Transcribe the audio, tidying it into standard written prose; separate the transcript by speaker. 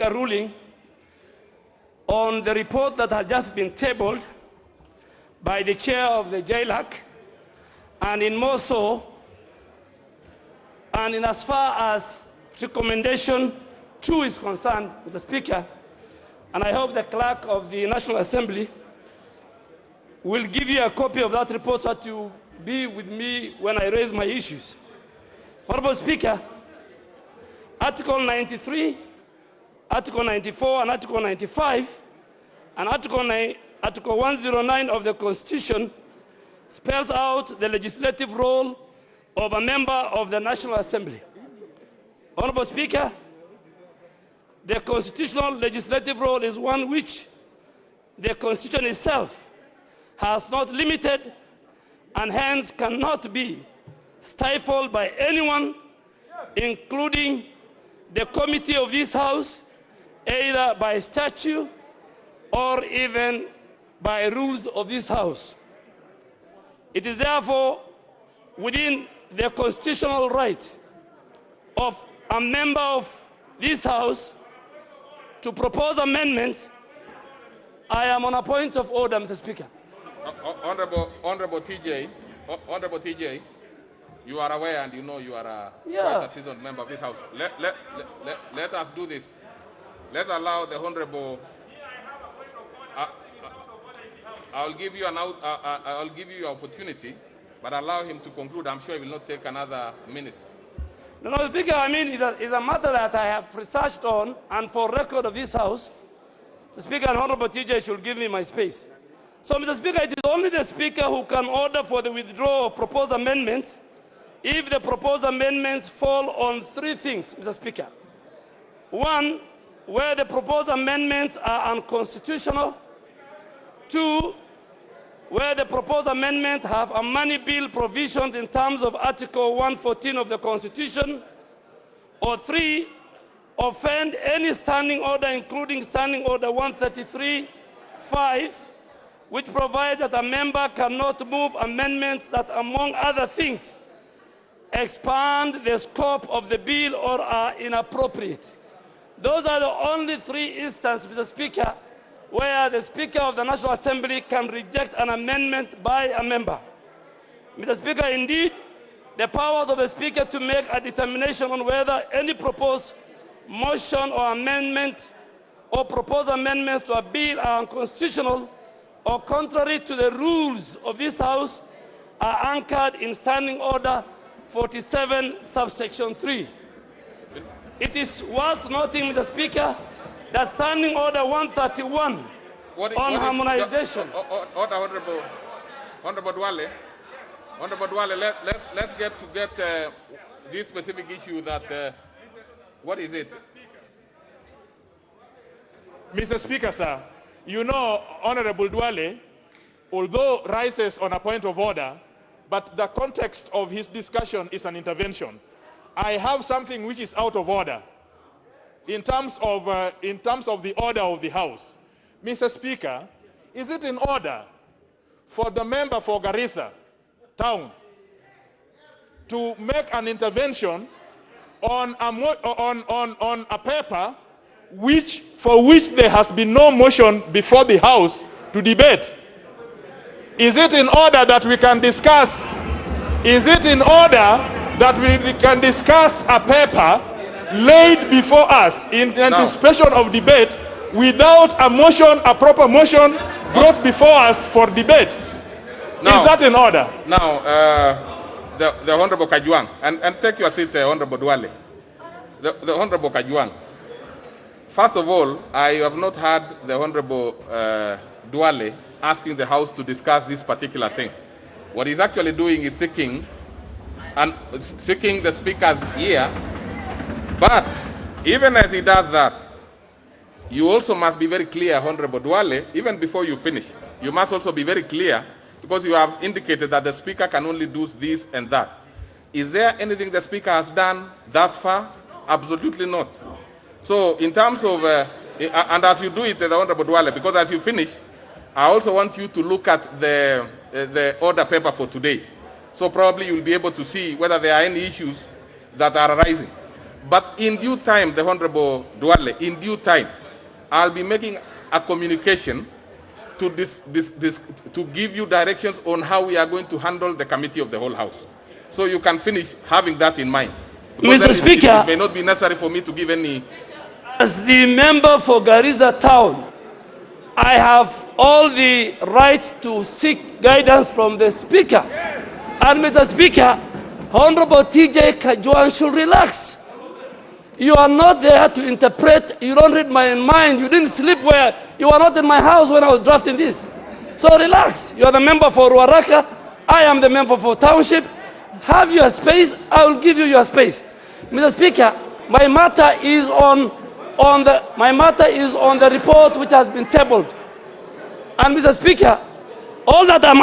Speaker 1: make a ruling on the report that has just been tabled by the chair of the JLAC, and in more so, and in as far as recommendation 2 is concerned, Mr. Speaker, and I hope the clerk of the National Assembly will give you a copy of that report so that you be with me when I raise my issues. Honorable Speaker, Article 93, Article 94, and Article 95, and Article 109 of the Constitution spells out the legislative role of a member of the National Assembly. Honorable Speaker, the constitutional legislative role is one which the Constitution itself has not limited and hence cannot be stifled by anyone, including the committee of this House, either by statute or even by rules of this House. It is therefore within the constitutional right of a member of this House to propose amendments. I am on a point of order, Mr. Speaker.
Speaker 2: Honorable TJ, you are aware and you know you are quite a seasoned member of this House. Let us do this. Let's allow the Honorable. I'll give you an opportunity, but allow him to conclude. I'm sure it will not take another minute.
Speaker 1: No, Speaker, I mean, it's a matter that I have researched on, and for record of this House, the Speaker and Honorable TJ should give me my space. So, Mr. Speaker, it is only the Speaker who can order for the withdrawal of proposed amendments if the proposed amendments fall on 3 things, Mr. Speaker. 1, where the proposed amendments are unconstitutional. 2, where the proposed amendments have a money bill provisions in terms of Article 114 of the Constitution. Or 3, offend any standing order, including Standing Order 133(5), which provides that a member cannot move amendments that, among other things, expand the scope of the bill or are inappropriate. Those are the only 3 instances, Mr. Speaker, where the Speaker of the National Assembly can reject an amendment by a member. Mr. Speaker, indeed, the powers of the Speaker to make a determination on whether any proposed motion or amendment or proposed amendments to a bill are unconstitutional or contrary to the rules of this House are anchored in Standing Order 47, subsection 3. It is worth noting, Mr. Speaker, that Standing Order 131 on harmonization.
Speaker 2: Honorable Duale, let's get this specific issue that, what is it?
Speaker 3: Mr. Speaker, sir, you know, Honorable Duale, although rises on a point of order, but the context of his discussion is an intervention. I have something which is out of order in terms of the order of the House. Mr. Speaker, is it in order for the member for Garissa Town to make an intervention on a paper for which there has been no motion before the House to debate? Is it in order that we can discuss? Is it in order that we can discuss a paper laid before us in anticipation of debate without a motion, a proper motion brought before us for debate? Is that in order?
Speaker 2: Now, the Honorable Kajwang, and take your seat, Honorable Duale. The Honorable Kajwang. First of all, I have not heard the Honorable Duale asking the House to discuss this particular thing. What he's actually doing is seeking the Speaker's ear. But even as he does that, you also must be very clear, Honorable Duale, even before you finish. You must also be very clear, because you have indicated that the Speaker can only do this and that. Is there anything the Speaker has done thus far? Absolutely not. So in terms of, and as you do it, the Honorable Duale, because as you finish, I also want you to look at the order paper for today. So probably you'll be able to see whether there are any issues that are arising. But in due time, the Honorable Duale, in due time, I'll be making a communication to to give you directions on how we are going to handle the committee of the whole House. So you can finish having that in mind. Because
Speaker 1: Mr. Speaker,
Speaker 2: it may not be necessary for me to give any.
Speaker 1: as the member for Garissa Town, I have all the rights to seek guidance from the Speaker. And Mr. Speaker, Honorable TJ Kajwang should relax. You are not there to interpret. You don't read my mind. You didn't sleep where. You are not in my house when I was drafting this. So relax. You are the member for Ruaraka. I am the member for Township. Have your space. I will give you your space. Mr. Speaker, my matter is on the report which has been tabled. And Mr. Speaker, all that I'm